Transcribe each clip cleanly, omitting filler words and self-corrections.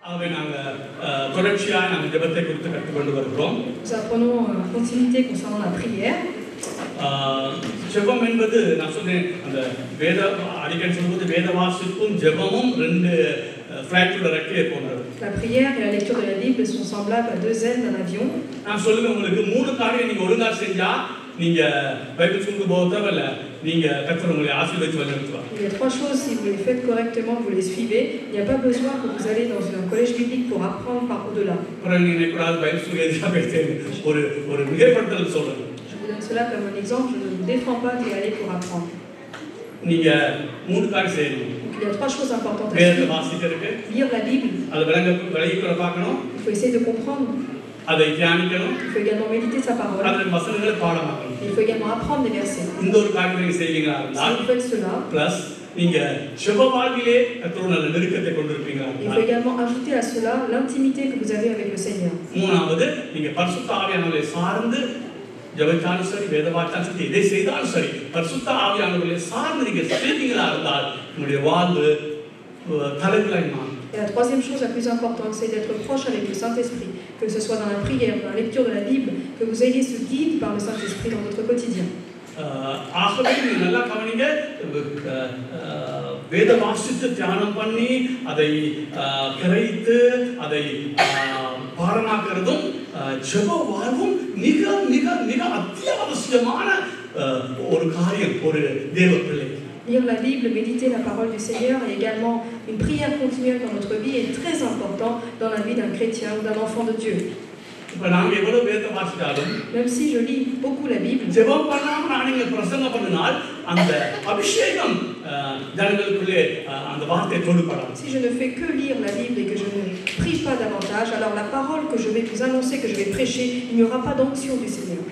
Nous apprenons en continuité concernant la prière. ஜெபம் என்பது நான் சொன்னேன் அந்த அடிக்கடி சொல்லும்போது வேத வாசிப்பும் ஜெபமும் ரெண்டு ஃப்ளைட்டுல ரெக்கே போன்றது. La prière et la lecture de la Bible sont semblables à deux ailes d'un avion. நான் சொல்லுவேன் உங்களுக்கு மூணு காரியம் நீங்க ஒழுங்கா செஞ்சா நீங்க பைபிள் ஸ்கூலுக்கு போக தேவையில்ல, நீங்க கர்த்தர் உங்களை ஆசீர்வதித்து வழிநடத்துவார். Il y a trois choses, si vous les faites correctement, vous les suivez. Il n'y a pas besoin que vous allez dans un collège biblique pour apprendre par au-delà. Bible school எதுக்காக பேசுறேன் ஒரு மிகைப்படுத்தல் சொல்றேன். Je vous donne cela comme un exemple, je ne vous défends pas d'y aller pour apprendre. நீங்க மூணு காரியம் செய்யணும். Il y a trois choses importantes à faire. Lire la Bible. Il faut essayer de comprendre. Il faut également méditer sa parole. Il faut également apprendre des versets. Si vous faites cela, il faut également ajouter à cela l'intimité que vous avez avec le Seigneur. ஜெபத்தாலும் சரி வேதவாச்சாலும் சரி எதை செய்தாலும் சரி பரிசுத்த ஆவியானவர்களை சார்ந்து நீங்க செய்தீங்களா இருந்தால் உங்களுடைய வாழ்வு தலைகளாய் மாறும். Et la troisième chose la plus importante, c'est d'être proche avec le Saint-Esprit, que ce soit dans la prière, dans la lecture de la Bible, que vous ayez ce guide par le Saint-Esprit dans votre quotidien. ஆகவே நீங்க நல்லா கவனிங்க, வேத வாசித்து தியானம் பண்ணி அதை கிரகித்து அதை பாடமாக்குறதும் ஜெப வாழ்வும் மிக மிக மிக அத்தியாவசியமான ஒரு காரியம் ஒரு தேவ பிள்ளை. Lire la Bible, méditer la parole du Seigneur et également une prière continuelle dans notre vie est très important dans la vie d'un chrétien ou d'un enfant de Dieu. Même si je lis beaucoup la Bible, si je ne fais que lire la Bible et que je ne prie pas davantage, alors la parole que je vais vous annoncer, que je vais prêcher, il n'y aura pas d'onction du Seigneur.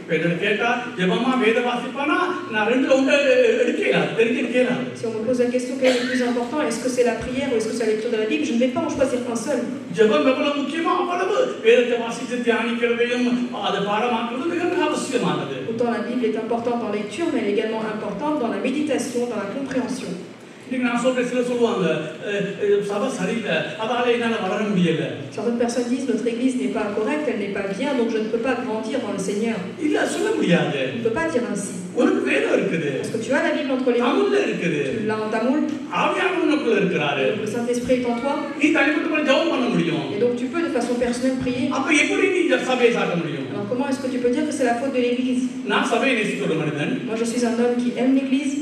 Si on me pose la question quel est le plus important, est-ce que c'est la prière ou est-ce que c'est la lecture de la Bible, je ne vais pas en choisir un seul. Autant la Bible est importante en lecture, mais elle est également importante dans la méditation, dans la compréhension. Certaines personnes disent notre église n'est pas correcte, elle n'est pas bien, donc je ne peux pas grandir dans le Seigneur. On ne peut pas dire ainsi. Parce que tu as la Bible entre les mains, tu l'as en tamoul, le Saint-Esprit est en toi, et donc tu peux de façon personnelle prier. Alors comment est-ce que tu peux dire que c'est la faute de l'église? Moi je suis un homme qui aime l'église.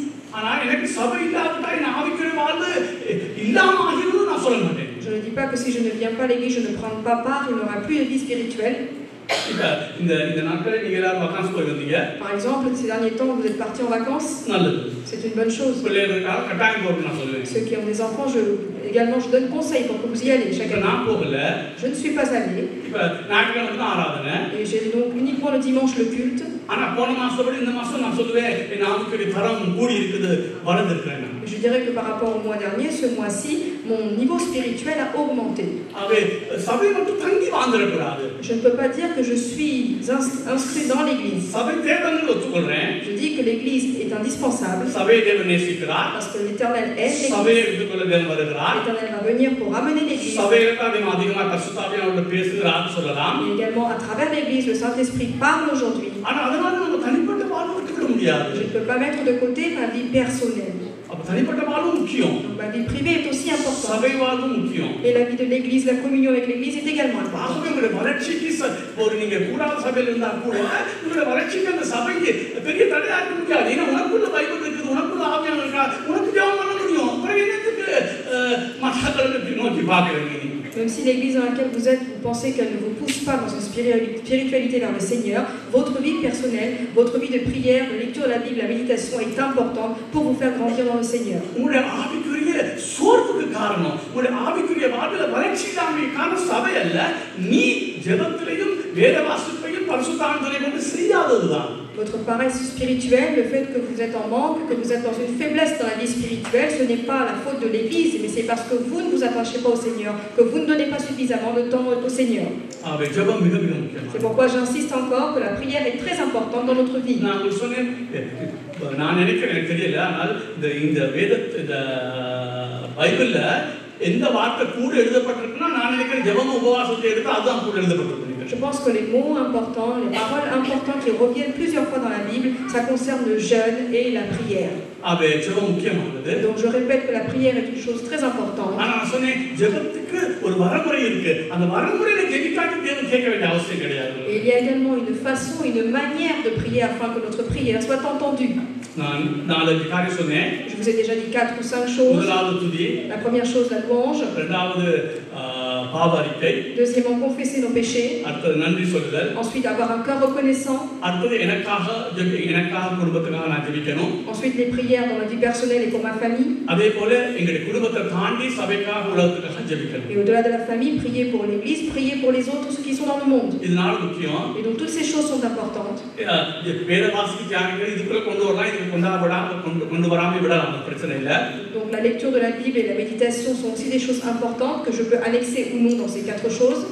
Je ne dis pas que si je ne viens pas à l'église, je ne prends pas part, il n'y aura plus de vie spirituelle. Par exemple, ces derniers temps, vous êtes partis en vacances. C'est une bonne chose. Ceux qui ont des enfants, également, je donne conseil pour que vous y allez chaque année. Je ne suis pas allé. Et j'ai donc uniquement le dimanche le culte. Je dirais que par rapport au mois dernier, ce mois-ci, mon niveau spirituel a augmenté. Je ne peux pas dire que je suis inscrit dans l'église. Je dis que l'église est indispensable parce que l'Éternel aime l'église. L'Éternel va venir pour ramener l'église. Et également à travers l'église, le Saint-Esprit parle aujourd'hui. Je ne peux pas mettre de côté ma vie personnelle. Donc ma vie privée est aussi importante. Et la vie de l'église, la communion avec l'église est également importante. Même si l'église dans laquelle vous êtes, vous pensez qu'elle ne vous pousse pas dans une spiritualité vers le Seigneur, votre vie personnelle, votre vie de prière, de lecture de la Bible, la méditation est importante pour vous faire grandir dans le Seigneur. Votre paresse spirituelle, le fait que vous êtes en manque, que vous êtes dans une faiblesse dans la vie spirituelle, ce n'est pas la faute de l'Église, mais c'est parce que vous ne vous attachez pas au Seigneur, que vous ne donnez pas suffisamment de temps au Seigneur. C'est pourquoi j'insiste encore que la prière est très importante dans notre vie. எந்த வார்த்தை கூட எழுதப்பட்டிருக்குன்னா நான் நினைக்கிறேன் ஜெபம் உபவாசத்தை எடுத்து அதுதான் கூட எழுதப்பட்டிருக்கு. Je pense que les mots importants, les paroles importantes qui reviennent plusieurs fois dans la Bible, ça concerne le jeûne et la prière. Donc je répète que la prière est une chose très importante. Et il y a également une façon, une manière de prier afin que notre prière soit entendue. Je vous ai déjà dit 4 ou 5 choses. La première chose, la louange. Deuxièmement, confesser nos péchés. Ensuite, avoir un cœur reconnaissant. Ensuite, les prières dans ma vie personnelle et pour ma famille. Et au-delà de la famille, prier pour l'Église, prier pour les autres, ceux qui sont dans le monde. Et donc, toutes ces choses sont importantes. Donc, la lecture de la Bible et la méditation sont aussi des choses importantes que je peux annexer ou non dans ces 4 choses.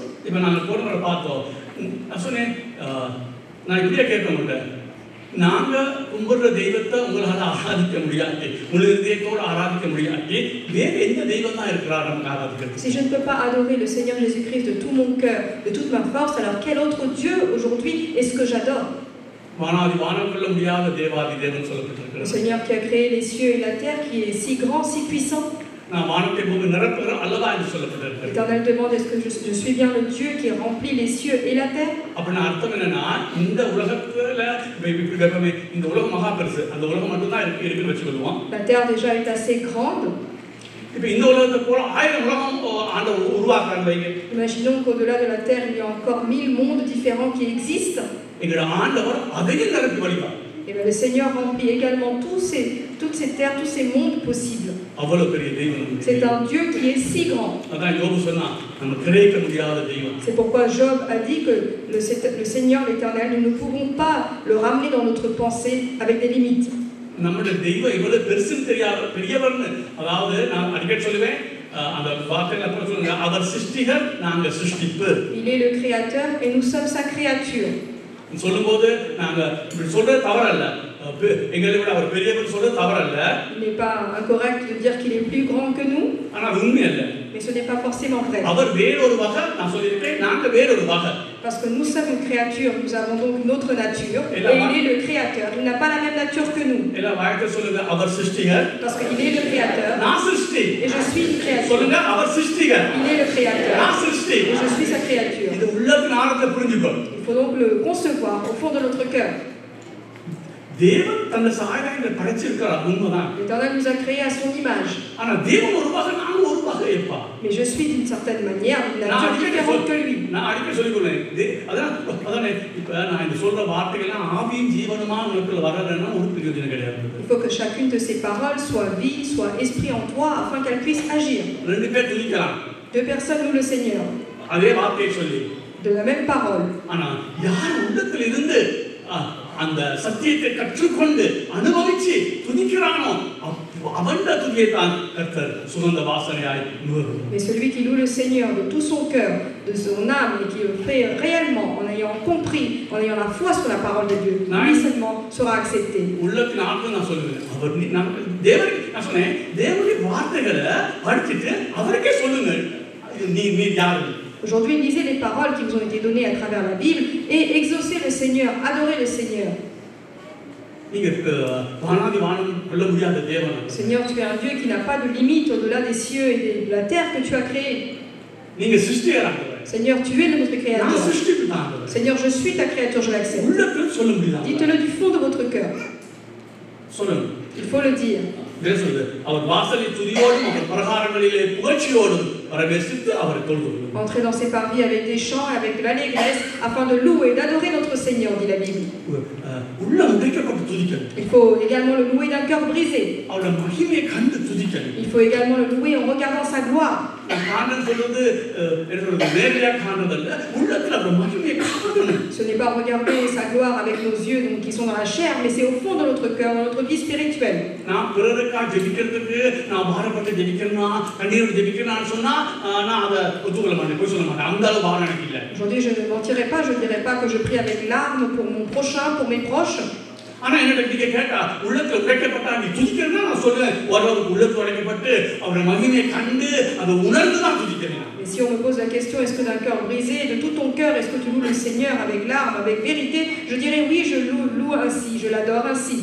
Si je ne peux pas adorer le Seigneur Jésus-Christ de tout mon cœur, de toute ma force, alors quel autre Dieu aujourd'hui est-ce que j'adore? Le Seigneur qui a créé les cieux et la terre, qui est si grand, si puissant. L'Éternel demande, est-ce que je suis bien le Dieu qui remplit les cieux et la terre? La terre déjà est assez grande. Imaginons qu'au-delà de la terre, il y a encore 1000 mondes différents qui existent. Et bien, le Seigneur remplit également toutes ces terres, tous ces mondes possibles. C'est un Dieu qui est si grand. C'est pourquoi Job a dit que le Seigneur, l'Éternel, nous ne pouvons pas le ramener dans notre pensée avec des limites. Il est le Créateur et nous sommes sa créature. Il n'est pas incorrect de dire qu'il est plus grand que nous, mais ce n'est pas forcément vrai. Parce que nous sommes une créature, nous avons donc une autre nature, et il est le créateur. Il n'a pas la même nature que nous. Parce qu'il est le créateur, et je suis une créature. Il est le créateur, et je suis sa créature. Il faut donc le concevoir au fond de notre cœur. L'Éternel nous a créés à son image. Mais je suis d'une certaine manière d'une nature différente que lui. Il faut que chacune de ces paroles soit vie, soit esprit en toi, afin qu'elle puisse agir. 2 personnes louent le Seigneur de la même parole. Mais celui qui loue le Seigneur de tout son cœur, de son âme, et qui le fait réellement, en ayant compris, en ayant la foi sur la parole de Dieu, lui seulement sera accepté. Aujourd'hui, lisez les paroles qui vous ont été données à travers la Bible et exaucez le Seigneur, adorez le Seigneur. Seigneur, tu es un Dieu qui n'a pas de limite au-delà des cieux et de la terre que tu as créée. Seigneur, tu es notre créateur. Seigneur, je suis ta créature, je l'accepte. Dites-le du fond de votre cœur. Il faut le dire. Entrez dans ses parvis avec des chants et avec de l'allégresse afin de louer et d'adorer notre Seigneur, dit la Bible. Il faut également le louer d'un cœur brisé. Il faut également le louer en regardant sa gloire. Ce n'est pas regarder sa gloire avec nos yeux donc, qui sont dans la chair, mais c'est au fond de notre cœur, dans notre vie spirituelle. Aujourd'hui, je ne mentirai pas, je ne dirai pas que je prie avec larmes pour mon prochain, pour mes proches. ஆனா என்னோட நீங்க கேட்டா உள்ளத்துல உடைக்கப்பட்டா நீ துதிக்கிறதா நான் சொல்லுவேன். ஒருவருக்கு உள்ளத்துல உடைக்கப்பட்டு அவருடைய மகிமையை கண்டு அதை உணர்ந்து தான் துதிக்கிறேன். Et si on me pose la question, est-ce que d'un cœur brisé, de tout ton cœur, est-ce que tu loues le Seigneur avec larmes, avec vérité? Je dirais oui, je loue ainsi, je l'adore ainsi.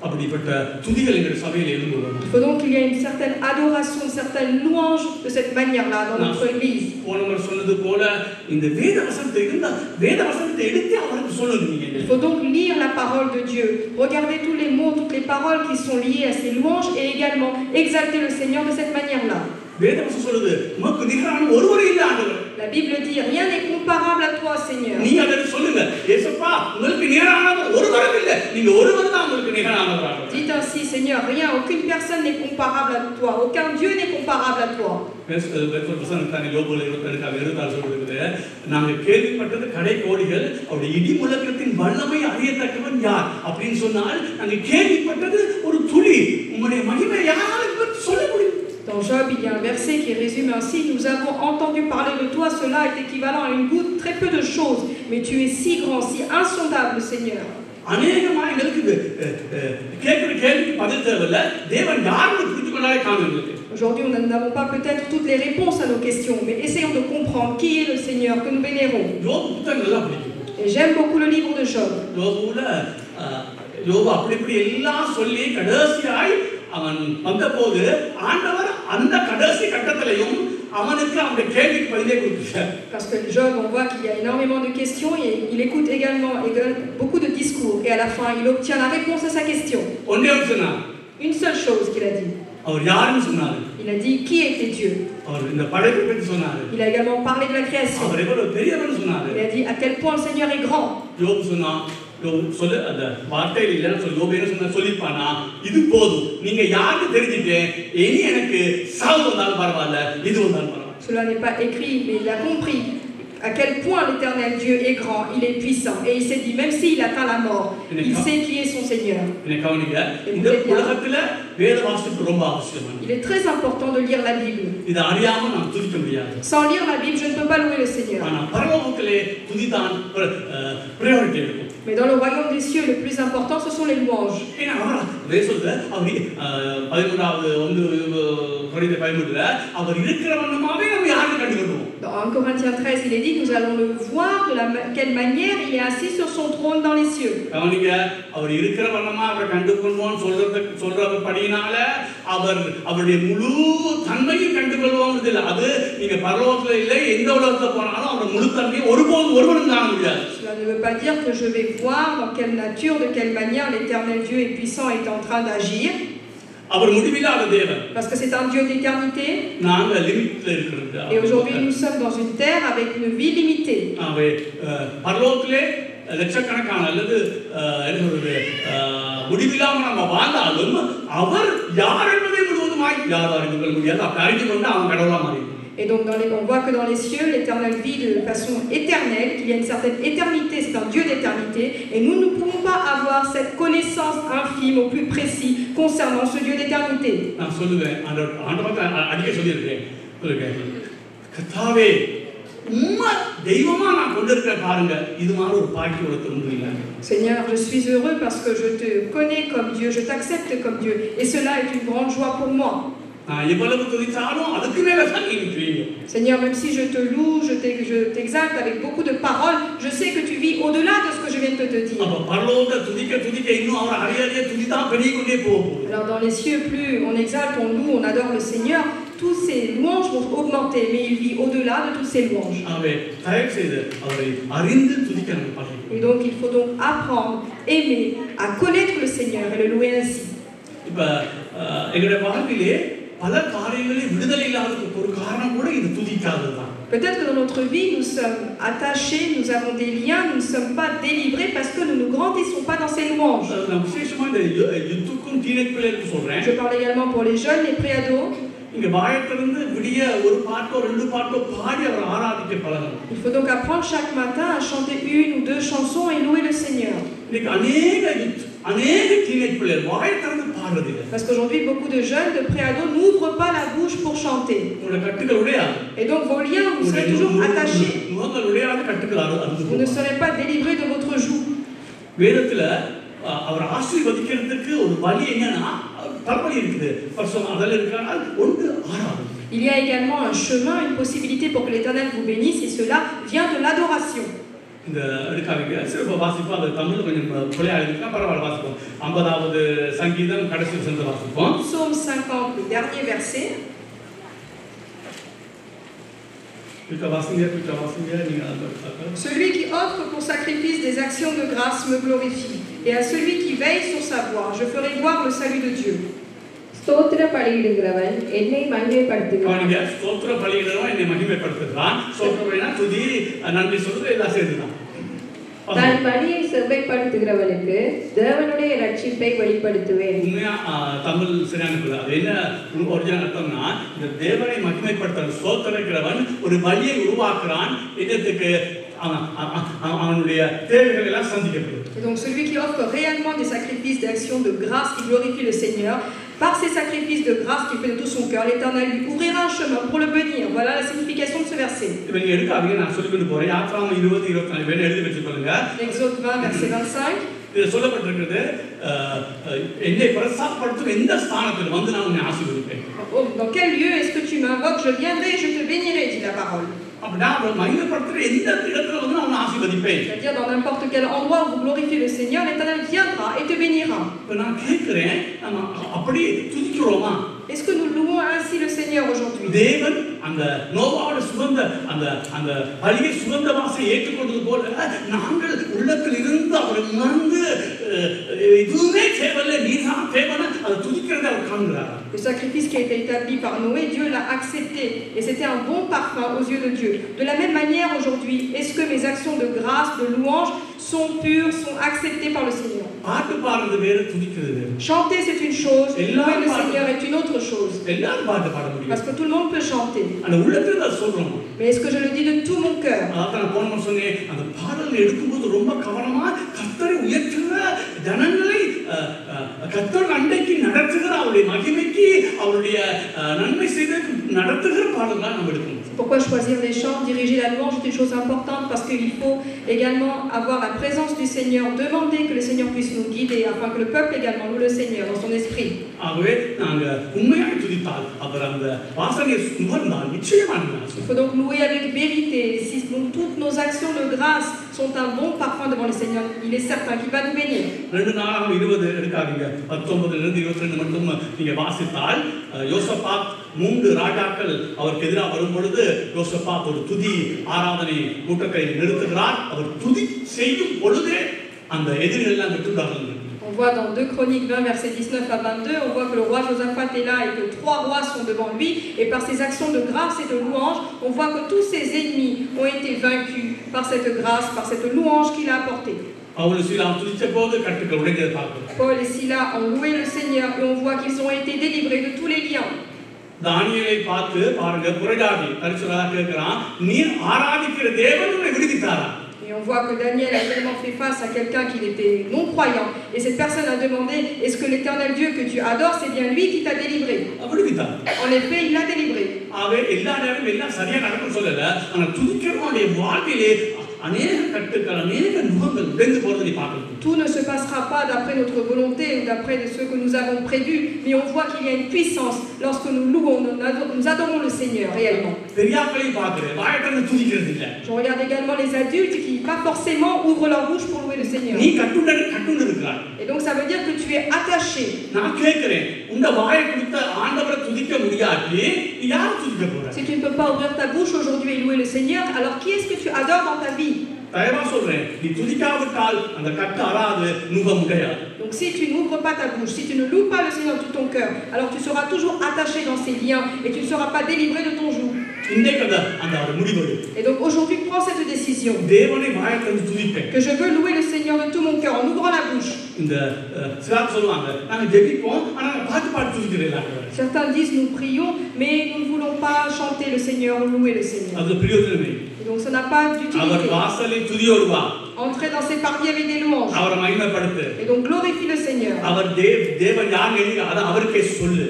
அப்படிப்பட்ட துதிகள் எங்கள் சபையில் இருந்து வரும். Il faut donc qu'il y ait une certaine adoration, une certaine louange de cette manière-là dans notre église. போனவர் சொன்னது போல இந்த வேத வசனத்தை எடுத்து அவருக்கு சொல்லுங்க. Il faut donc lire la parole de Dieu, regarder tous les mots, toutes les paroles qui sont liées à ces louanges et également exalter le Seigneur de cette manière-là. La Bible dit rien n'est comparable à toi, Seigneur. Dites ainsi, Seigneur, rien, aucune personne n'est comparable à toi, aucun Dieu n'est comparable à toi. நாங்கள் கேள்விப்பட்டது கடை கோடிகள் அவருடைய இடி முழக்கத்தின் வல்லமை அறியத்தக்கவன் யார் அப்படின்னு சொன்னால் நாங்கள் கேள்விப்பட்டது ஒரு துளி. உம்முடைய மகிமை யாருக்கு சொல்ல முடியும்? Dans Job, il y a un verset qui résume ainsi: nous avons entendu parler de toi, cela est équivalent à une goutte, très peu de choses, mais tu es si grand, si insondable, Seigneur. அநேகமாக எங்களுக்கு கேட்கிற கேள்விக்கு பதில் தேவையில்லை, தேவன் யாருன்னு புரிந்து கொண்டாலே காணுங்கள். Aujourd'hui, nous n'avons pas peut-être toutes les réponses à nos questions, mais essayons de comprendre qui est le Seigneur que nous vénérons. Et j'aime beaucoup le livre de Job. யோபு அப்படி இப்படி எல்லாம் சொல்லி கடைசியாய் அவன் வந்தபோது ஆண்டவர் அந்த கடைசி கட்டத்திலையும் அவனுக்கு அவனுடைய கேள்விக்கு பதிலே கொடுத்தார். Parce que Job, on voit qu'il y a énormément de questions et il écoute également beaucoup de discours et à la fin il obtient la réponse à sa question. Une seule chose qu'il a dit. Il a dit qui était Dieu. Il a également parlé de la création. Il a dit à quel point le Seigneur est grand. சொல்ல அந்த வார்த்தையில் இல்லைன்னு சொல்லி யோபேன்னு சொன்ன சொல்லியிருப்பானா, இது போதும், நீங்க யாருக்கு தெரிஞ்சுட்டு இனி எனக்கு சாவு வந்தாலும் பரவாயில்ல, இது வந்தாலும் பரவாயில்ல. Cela n'est pas écrit, mais il a compris à quel point l'Éternel Dieu est grand, il est puissant, et il s'est dit même s'il atteint la mort, il sait qui est son Seigneur. Il est très important de lire la Bible. Sans lire la Bible, je ne peux pas louer le Seigneur. Mais dans le royaume des cieux, le plus important, ce sont les louanges. Dans 1 Corinthiens 13, il est dit que nous allons le voir de quelle manière il est assis sur son trône dans les cieux. Cela ne veut pas dire que je vais voir dans quelle nature, de quelle manière l'Éternel Dieu est puissant et est en train d'agir. Parce que c'est un Dieu d'éternité. Et aujourd'hui nous sommes dans une terre avec une vie limitée. Et donc on voit que dans les cieux, l'Éternel vit de façon éternelle, qu'il y a une certaine éternité, c'est un Dieu d'éternité, et nous ne pouvons pas avoir cette connaissance infime au plus précis concernant ce Dieu d'éternité. Seigneur, je suis heureux parce que je te connais comme Dieu, je t'accepte comme Dieu, et cela est une grande joie pour moi. Seigneur, même si je te loue, je t'exalte avec beaucoup de paroles, je sais que tu vis au-delà de ce que je viens de te dire. Alors dans les cieux, plus on exalte, on loue, on adore le Seigneur, tous ces louanges vont augmenter, mais il vit au-delà de toutes ces louanges. Et donc il faut donc apprendre, aimer, à connaître le Seigneur et le louer ainsi. Peut-être que dans notre vie, nous sommes attachés, nous avons des liens, nous ne sommes pas délivrés parce que nous ne grandissons pas dans ces louanges. Je parle également pour les jeunes, les préados. Il faut donc apprendre chaque matin à chanter une ou deux chansons et louer le Seigneur. Parce qu'aujourd'hui, beaucoup de jeunes, de préados, n'ouvrent pas la bouche pour chanter. Et donc vos liens, vous serez toujours attachés. Vous ne serez pas délivrés de votre joug. வேதத்துல அவர் ஆசீர்வதிக்கிறதுக்கு ஒரு வழி என்னன்னா பலவழி இருக்குது. அதில் இருக்கிறால் ஒன்று ஆராதனை. Il y a également un chemin, une possibilité pour que l'Éternel vous bénisse, et cela vient de l'adoration. இந்த எடுக்காதீங்க, சிறப்பாக வாசிப்போம். அது தமிழ் கொஞ்சம் பிள்ளையா இருக்குன்னா பரவாயில்ல, வாசிப்போம். 50வது சங்கீதம் கடைசி வசனத்தை வாசிப்போம். Psaume 50, le dernier verset. Celui qui offre pour sacrifice des actions de grâce me glorifie, et à celui qui veille sur sa voie, je ferai voir le salut de Dieu. ஸ்தோத்திர பலியிடுகிறவன் என்னை மகிமைப்படுத்துகிறான். ஸ்தோத்திர பலியிடுகிறவன் என்னை மகிமைப்படுத்துகிறான். ஸ்தோத்திரம்னா துதி, நன்றி சொல்றது எல்லாம் சேர்த்துதான். தன் வழியை செவ்வைப்படுத்துகிறவனுக்கு தேவனுடைய ரட்சிப்பை வெளிப்படுத்துவேன். தமிழ் சரியான அது என்ன ஒரிஜினல் அர்த்தம்னா, இந்த தேவனை மகிமைப்படுத்துற ஸ்தோத்திரிக்கிறவன் ஒரு வழியை உருவாக்குறான். இதற்கு அவனுடைய தேவைகள் எல்லாம் சந்திக்கப்படும். Et donc celui qui offre réellement des sacrifices d'action de grâce qui glorifie le Seigneur, par ces sacrifices de grâce qu'il fait de tout son cœur, l'Éternel lui ouvrira un chemin pour le bénir. Voilà la signification de ce verset. Exode 20, verset 25. இது சொல்லப்பட்டிருக்கிறது, என்னை பிரசாதப்படுத்தும் எந்த ஸ்தானத்தில் வந்து நான் உன்னை ஆசீர்வதிப்பேன். Dans quel lieu est-ce que tu m'invoques? Je viendrai et je te bénirai, dit la parole. C'est-à-dire dans n'importe quel endroit où vous glorifiez le Seigneur, l'Éternel viendra et te bénira. Est-ce que nous louons ainsi le Seigneur aujourd'hui? அந்த நோவாவோட சுகந்த அந்த பலியை சுகந்த வாசனை ஏற்றுக்கொண்டது போல நாங்கள் உள்ளத்தில் இருந்து அவரை உணர்ந்து இதுவே தேவையில்லை, நீதான் தேவனை அதை துதிக்கிறதை அவர் காண்கிறார். Le sacrifice qui a été établi par Noé, Dieu l'a accepté et c'était un bon parfum aux yeux de Dieu. De la même manière aujourd'hui, est-ce que mes actions de grâce, de louange sont pures, sont acceptées par le Seigneur? Chanter c'est une chose, louer le Seigneur est une autre chose. Parce que tout le monde peut chanter. Mais est-ce que je le dis de tout mon cœur? Pourquoi choisir des chants, diriger la louange est une chose importante, parce qu'il faut également avoir la présence du Seigneur, demander que le Seigneur puisse nous guider, afin que le peuple également loue le Seigneur dans son esprit. Il faut donc louer avec vérité. Si toutes nos actions de grâce sont un bon parfum devant le Seigneur, il est certain qu'il va nous bénir. யோசபாத் 3 ராஜாக்கள் அவருக்கு எதிராக வரும் பொழுது யோசபாத் ஒரு துதி ஆராதனை கூட்டத்தை நிறுத்துகிறார். அவர் துதி செய்யும் பொழுதே அந்த எதிரிகள் எல்லாம் வெட்டுகிறார்கள். On voit dans 2 Chroniques 20, versets 19 à 22, on voit que le roi Josaphat est là et que 3 rois sont devant lui. Et par ses actions de grâce et de louange, on voit que tous ses ennemis ont été vaincus par cette grâce, par cette louange qu'il a apportée. Paul et Silas ont loué le Seigneur et on voit qu'ils ont été délivrés de tous les liens. தானியேலை பார்த்து பாருங்க, புரஜாதி தரிசனமாக கேட்கிறான், நீ ஆராதிக்கிற தேவன் உன்னை விடுவித்தாரா? Et on voit que Daniel a également fait face à quelqu'un qui était non-croyant. Et cette personne a demandé, est-ce que l'Éternel Dieu que tu adores, c'est bien lui qui t'a délivré? En effet, il l'a délivré. Tout ne se passera pas d'après notre volonté ou d'après ce que nous avons prévu, mais on voit qu'il y a une puissance lorsque nous louons, nous adorons le Seigneur réellement. Je regarde également les adultes qui pas forcément ouvrent leur bouche pour louer le Seigneur. Et donc ça veut dire que tu es attaché. Si tu ne peux pas ouvrir ta bouche aujourd'hui et louer le Seigneur, alors qui est-ce que tu adores dans ta vie? Donc si tu n'ouvres pas ta bouche, si tu ne loues pas le Seigneur de tout ton cœur, alors tu seras toujours attaché dans ces liens et tu ne seras pas délivré de ton joug. Et donc aujourd'hui, prends cette décision que je veux louer le Seigneur de tout mon cœur en ouvrant la bouche. Certains disent nous prions, mais nous ne voulons pas chanter le Seigneur ou louer le Seigneur. Et donc ça n'a pas d'utilité. Entrer dans ses parties avec des louanges. Et donc glorifie le Seigneur.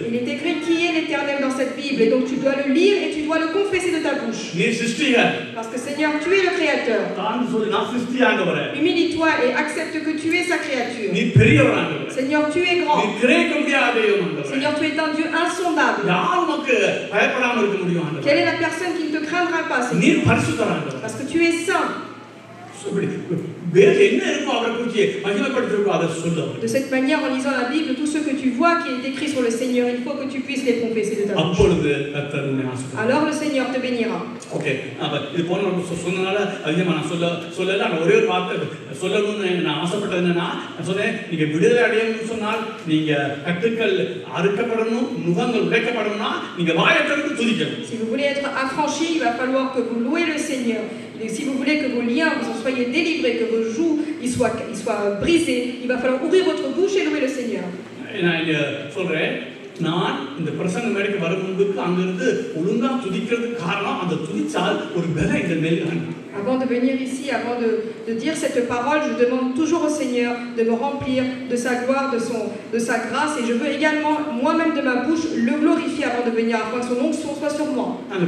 Il est écrit qui est l'Éternel dans cette Bible. Bible et donc tu dois le lire et tu dois le confesser de ta bouche. Parce que Seigneur, tu es le Créateur. Humilie-toi et accepte que tu es sa créature. Seigneur, tu es grand. Seigneur, tu es un Dieu insondable. Quelle est la personne qui ne te craindra pas, Seigneur? Parce que tu es saint. De cette manière, en lisant la Bible, tout ce que tu vois qui est écrit sur le Seigneur, il faut que tu puisses les confesser de ta bouche. Alors le Seigneur te bénira. Si vous voulez être affranchi, il va falloir que vous louez le Seigneur. Et si vous voulez que vos liens vous en soyez délivrés, que vos joues ils soient brisés, il va falloir ouvrir votre bouche et louer le Seigneur. Avant de venir ici, avant de dire cette parole, je demande toujours au Seigneur de me remplir de sa gloire, de sa grâce, et je veux également moi-même de ma bouche le glorifier avant de venir, afin que son onction soit sur moi. Il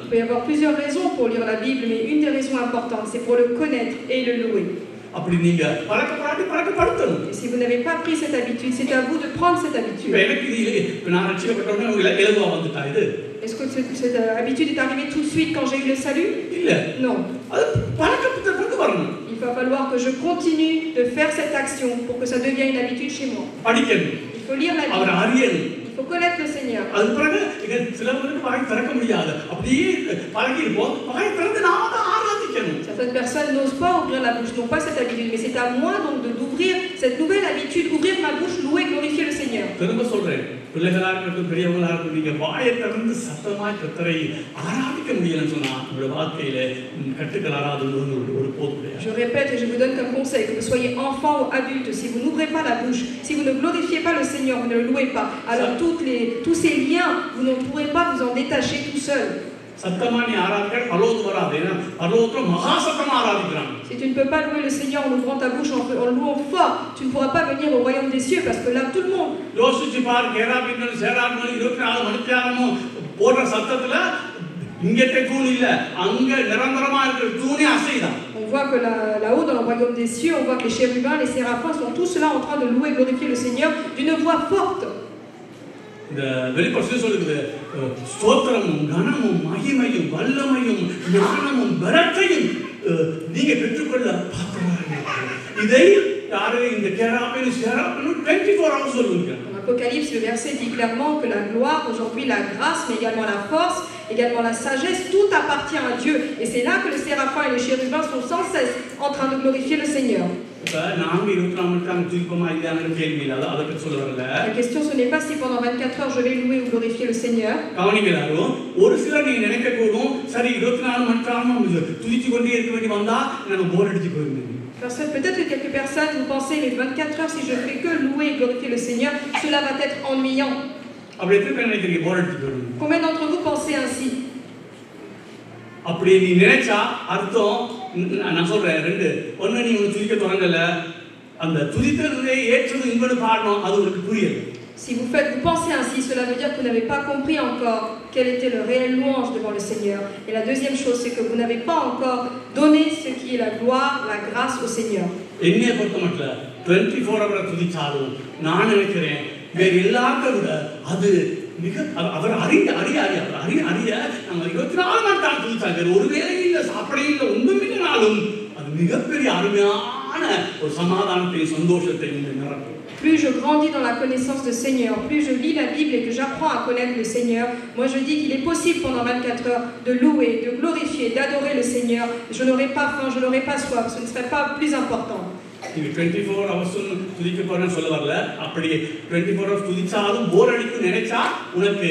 peut y avoir plusieurs raisons pour lire la Bible, mais une des raisons importantes, c'est pour le connaître et le louer. Et si vous n'avez pas pris cette habitude, c'est à vous de prendre cette habitude. Est-ce que cette habitude est arrivée tout de suite quand j'ai eu le salut? Non. Il va falloir que je continue de faire cette action pour que ça devienne une habitude chez moi. Il faut lire la Bible. Il faut connaître le Seigneur. Certaines personnes n'osent pas ouvrir la bouche, n'ont pas cette habitude, mais c'est à moi donc d'ouvrir cette nouvelle habitude, ouvrir ma bouche, louer, glorifier le Seigneur. Je répète et je vous donne comme conseil que vous soyez enfant ou adulte, si vous n'ouvrez pas la bouche, si vous ne glorifiez pas le Seigneur, vous ne le louez pas, alors tous ces liens, vous ne pourrez pas vous en détacher tout seul. Si tu ne peux pas louer le Seigneur en ouvrant ta bouche, en louant fort, tu ne pourras pas venir au royaume des cieux parce que là tout le monde. On voit que là-haut dans le royaume des cieux, on voit que les chérubins, les séraphins sont tous là en train de louer et glorifier le Seigneur d'une voix forte. The very person Stotramum, Ganamum, Mahimayum, Vallamayum, Nanamum, Baratayum, Niga Petukola, Idei, Are in the Kerapin, Serapin, 24 hours. Apocalypse, le verset dit clairement que la gloire, aujourd'hui la grâce, mais également la force, également la sagesse, tout appartient à Dieu. Et c'est là que les séraphins et les chérubins sont sans cesse en train de glorifier le Seigneur. La question, ce n'est pas si pendant 24 heures je vais louer ou glorifier le Seigneur. Peut-être que quelques personnes, vous pensez, mais 24 heures, si je fais que louer et glorifier le Seigneur, cela va être ennuyant. Combien d'entre vous pensez ainsi? Si vous pensez ainsi, cela veut dire que vous n'avez pas compris encore quelle était le réel louange devant le Seigneur. Et la deuxième chose, c'est que vous n'avez pas encore donné ce qui est la gloire, la grâce au Seigneur. Plus je grandis dans la connaissance du Seigneur, plus je lis la Bible et que j'apprends à connaître le Seigneur, moi je dis qu'il est possible pendant 24 heures de louer, de glorifier, d'adorer le Seigneur. Je n'aurai pas faim, je n'aurai pas soif, ce ne serait pas plus important. 24 hours துதிக்க போறேன்னு சொல்ல வரல. அப்படி 24 hours துதிச்சாலும் போர் அடிக்கும் நினைச்சா உனக்கு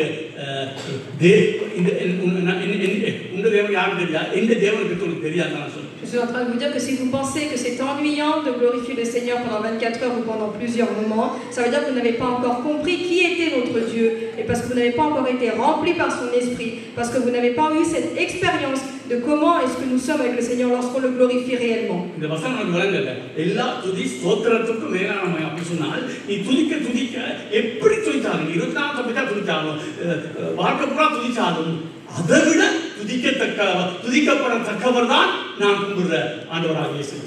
இந்த தேவன் யாரும் தெரியாது, இந்த தேவனுக்கு உனக்கு தெரியாது நான் சொல்றேன். Je suis en train de vous dire que si vous pensez que c'est ennuyant de glorifier le Seigneur pendant 24 heures ou pendant plusieurs moments, ça veut dire que vous n'avez pas encore compris qui était notre Dieu, et parce que vous n'avez pas encore été rempli par son esprit, parce que vous n'avez pas eu cette expérience de comment est-ce que nous sommes avec le Seigneur lorsqu'on le glorifie réellement.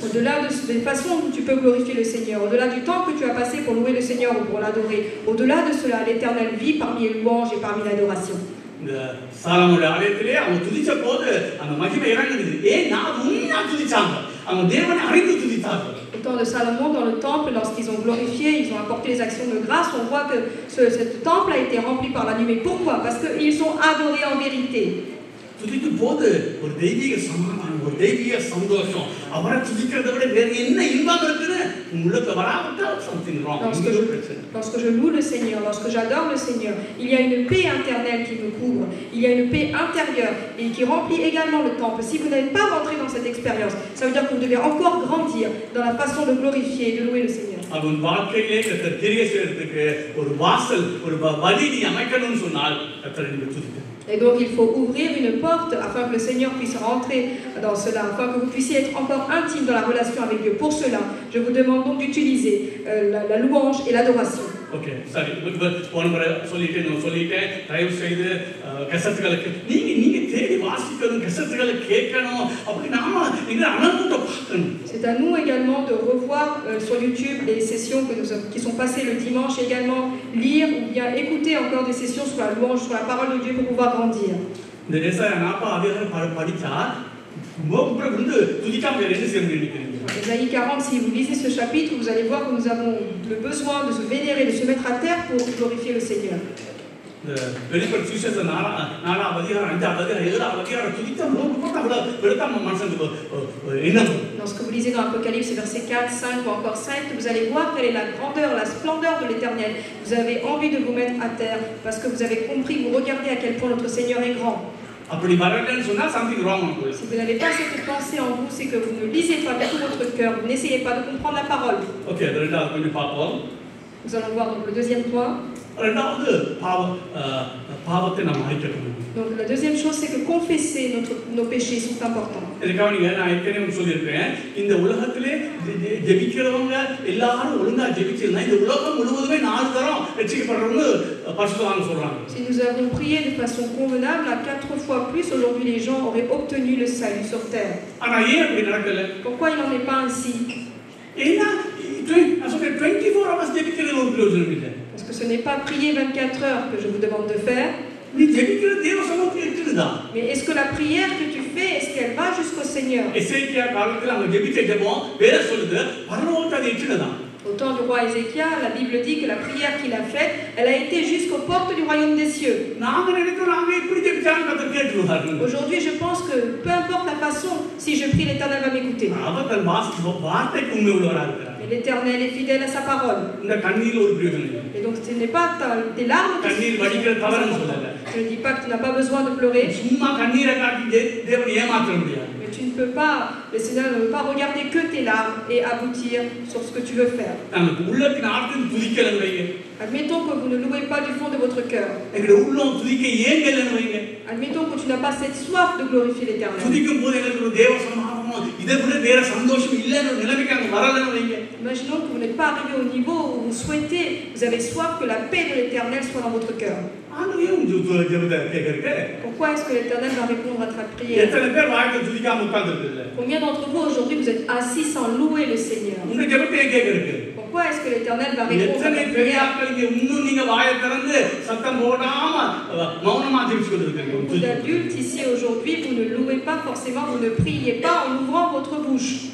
Au-delà des façons dont tu peux glorifier le Seigneur, au-delà du temps que tu as passé pour louer le Seigneur ou pour l'adorer, au-delà de cela, l'Éternel vit parmi les louanges et parmi l'adoration. Au temps de Salomon, dans le temple, lorsqu'ils ont glorifié, ils ont apporté les actions de grâce, on voit que ce temple a été rempli par la nuit. Mais pourquoi? Parce qu'ils ont adoré en vérité. Lorsque je loue le Seigneur, lorsque j'adore le Seigneur, il y a une paix interne qui me couvre, il y a une paix intérieure et qui remplit également le temple. Si vous n'avez pas rentré dans cette expérience, ça veut dire que vous devez encore grandir dans la façon de glorifier et de louer le Seigneur. Et donc il faut ouvrir une porte afin que le Seigneur puisse rentrer dans cela, afin que vous puissiez être encore intime dans la relation avec Dieu. Pour cela, je vous demande donc d'utiliser la louange et l'adoration. Ok, sorry. One more solite. Daivu seidu kasattugalukku neenga thedi vaasikanum kasattugal kekkanum appadi naama inga anantha paakkanum. C'est à nous également de revoir sur YouTube les sessions qui sont passées le dimanche, et également lire ou bien écouter encore des sessions sur la louange, sur la parole de Dieu pour pouvoir grandir. Ésaïe 40, si vous lisez ce chapitre, vous allez voir que nous avons le besoin de se vénérer, de se mettre à terre pour glorifier le Seigneur. Lorsque vous lisez dans Apocalypse versets 4, 5 ou encore 7, vous allez voir quelle est la grandeur, la splendeur de l'Éternel. Vous avez envie de vous mettre à terre parce que vous avez compris, vous regardez à quel point notre Seigneur est grand. Si vous n'avez pas cette pensée en vous, c'est que vous ne lisez pas de tout votre cœur, vous n'essayez pas de comprendre la parole. Nous allons voir donc le deuxième point. Donc la deuxième chose, c'est que confesser nos péchés sont importants. Si nous avons prié de façon convenable, à 4 fois plus, aujourd'hui les gens auraient obtenu le salut sur terre. Pourquoi il n'en est pas ainsi? Parce que ce n'est pas prier 24 heures que je vous demande de faire. Mais est-ce que la prière que tu fais, est-ce qu'elle va jusqu'au Seigneur? Au temps du roi Ézéchias, la Bible dit que la prière qu'il a faite, elle a été jusqu'aux portes du royaume des cieux. Aujourd'hui, je pense que peu importe la façon, si je prie, l'Éternel va m'écouter. Mais l'Éternel est fidèle à sa parole. Et donc ce n'est pas tes larmes qui sont... Je ne dis pas que tu n'as pas besoin de pleurer. Mais tu ne peux pas, le Seigneur ne veut pas regarder que tes larmes et aboutir sur ce que tu veux faire. Admettons que vous ne louez pas du fond de votre cœur. Admettons que tu n'as pas cette soif de glorifier l'Éternel. Imaginons que vous n'êtes pas arrivé au niveau où vous souhaitez, vous avez soif que la paix de l'Éternel soit dans votre cœur. Pourquoi est-ce que l'Éternel va répondre à ta prière? Combien d'entre vous aujourd'hui vous êtes assis sans louer le Seigneur? Pourquoi est-ce que l'Éternel va répondre à ta prière? Beaucoup d'adultes ici aujourd'hui, vous ne louez pas forcément, vous ne priez pas en ouvrant votre bouche.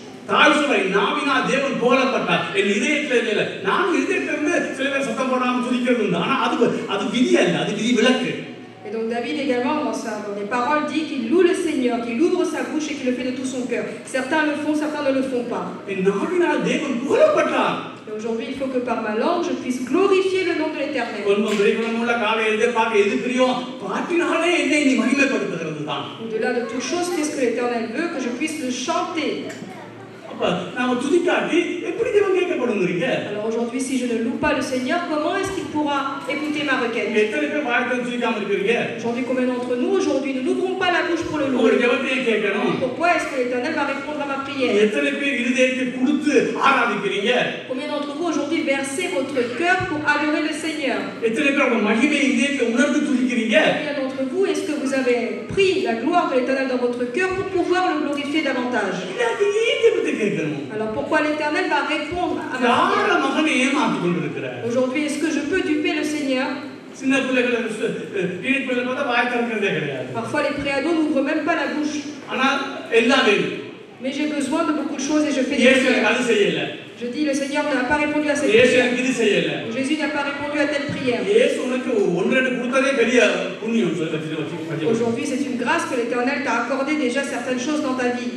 Et donc David également dans les paroles dit qu'il loue le Seigneur, qu'il ouvre sa bouche et qu'il le fait de tout son cœur. Certains le font, certains ne le font pas. Et aujourd'hui, il faut que par ma langue, je puisse glorifier le nom de l'Éternel. Au-delà de toute chose, qu'est-ce que l'Éternel veut? Que je puisse le chanter. Alors aujourd'hui, si je ne loue pas le Seigneur, comment est-ce qu'il pourra écouter ma requête? Aujourd'hui, combien d'entre nous, aujourd'hui, nous n'ouvrons pas la bouche pour le louer? Pourquoi est-ce que l'Éternel va répondre à ma prière? Combien d'entre vous, aujourd'hui, versez votre cœur pour adorer le Seigneur? Combien d'entre vous, est-ce que vous avez pris la gloire de l'Éternel dans votre cœur pour pouvoir le glorifier davantage? Alors pourquoi l'Éternel va répondre à ma prière? Aujourd'hui, est-ce que je peux duper le Seigneur? Parfois les préados n'ouvrent même pas la bouche. Mais j'ai besoin de beaucoup de choses et je fais des prières. Je dis, le Seigneur n'a pas répondu à cette prière. Jésus n'a pas répondu à telle prière. Aujourd'hui, c'est une grâce que l'Éternel t'a accordé déjà certaines choses dans ta vie.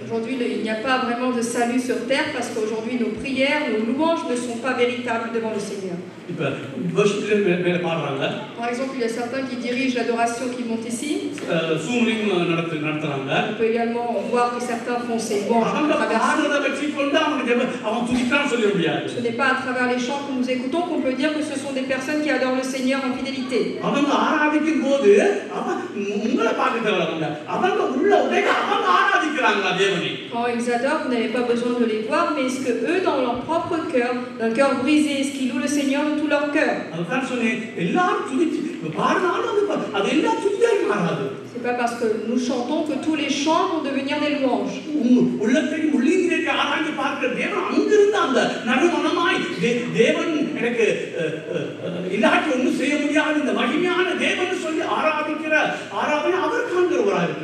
Aujourd'hui, il n'y a pas vraiment de salut sur terre parce qu'aujourd'hui, nos prières, nos louanges ne sont pas véritables devant le Seigneur. Par exemple, il y a certains qui dirigent l'adoration qui montent ici. On peut également voir que certains font ces louanges à travers. Ce n'est pas à travers les chants que nous écoutons qu'on peut dire que ce sont des personnes qui adorent le Seigneur en fidélité. Quand ils adorent, vous n'avez pas besoin de les voir, mais est-ce que eux, dans leur propre cœur, d'un cœur brisé, est-ce qu'ils louent le Seigneur de tout leur cœur? C'est pas parce que nous chantons que tous les chants vont devenir des louanges.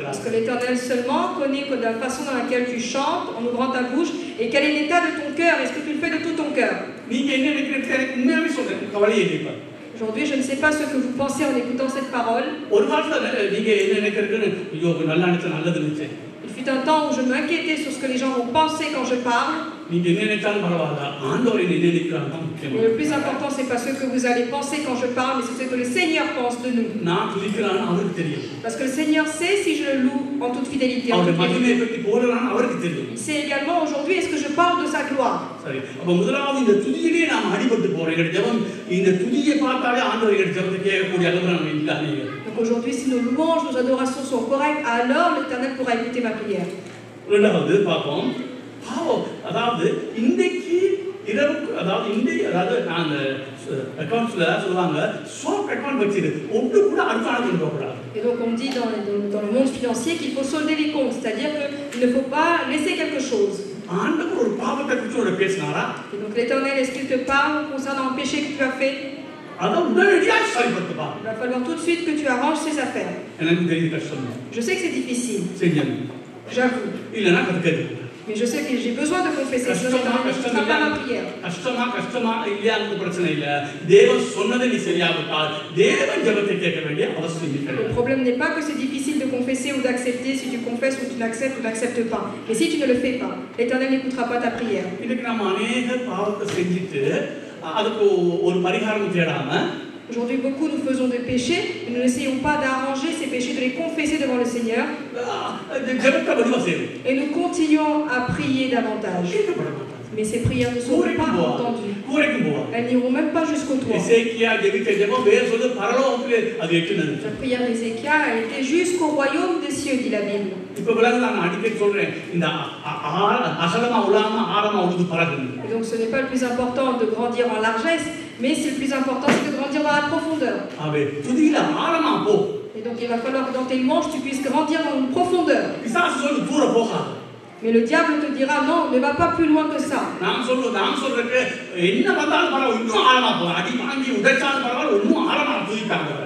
Parce que l'Éternel seulement connaît la façon dans laquelle tu chantes en ouvrant ta bouche et quel est l'état de ton cœur. Est-ce que tu le fais de tout ton cœur? Aujourd'hui, je ne sais pas ce que vous pensez en écoutant cette parole. Il fut un temps où je m'inquiétais sur ce que les gens vont penser quand je parle. Mais le plus important, c'est pas ce que vous allez penser quand je parle, mais c'est ce que le Seigneur pense de nous. Parce que le Seigneur sait si je le loue en toute fidélité. Il sait également aujourd'hui, est-ce que je parle de sa gloire? Donc aujourd'hui, si nos louanges, nos adorations sont correctes, alors l'Éternel pourra écouter ma prière. Et donc on dit dans le monde financier qu'il faut solder les comptes, c'est-à-dire qu'il ne faut pas laisser quelque chose. Et donc l'Éternel, est-ce qu'il te parle concernant un péché que tu as fait? Il va falloir tout de suite que tu arranges ces affaires. Je sais que c'est difficile. J'avoue. Mais je sais que j'ai besoin de confesser, sinon l'Éternel n'écoutera pas ma prière. Le problème n'est pas que c'est difficile de confesser ou d'accepter, si tu confesses ou tu n'acceptes ou n'acceptes pas. Mais si tu ne le fais pas, l'Éternel n'écoutera pas ta prière. Aujourd'hui, beaucoup nous faisons des péchés, mais nous n'essayons pas d'arranger ces péchés, de les confesser devant le Seigneur. Et nous continuons à prier davantage. Mais ces prières ne sont pas entendues. Elles n'iront même pas jusqu'au toit. La prière d'Ézéchias a été jusqu'au royaume des cieux, dit la Bible. Et donc ce n'est pas le plus important de grandir en largesse, mais c'est le plus important, c'est de grandir dans la profondeur. Et donc il va falloir que dans tes louanges, tu puisses grandir dans une profondeur. Mais le diable te dira non, ne va pas plus loin que ça.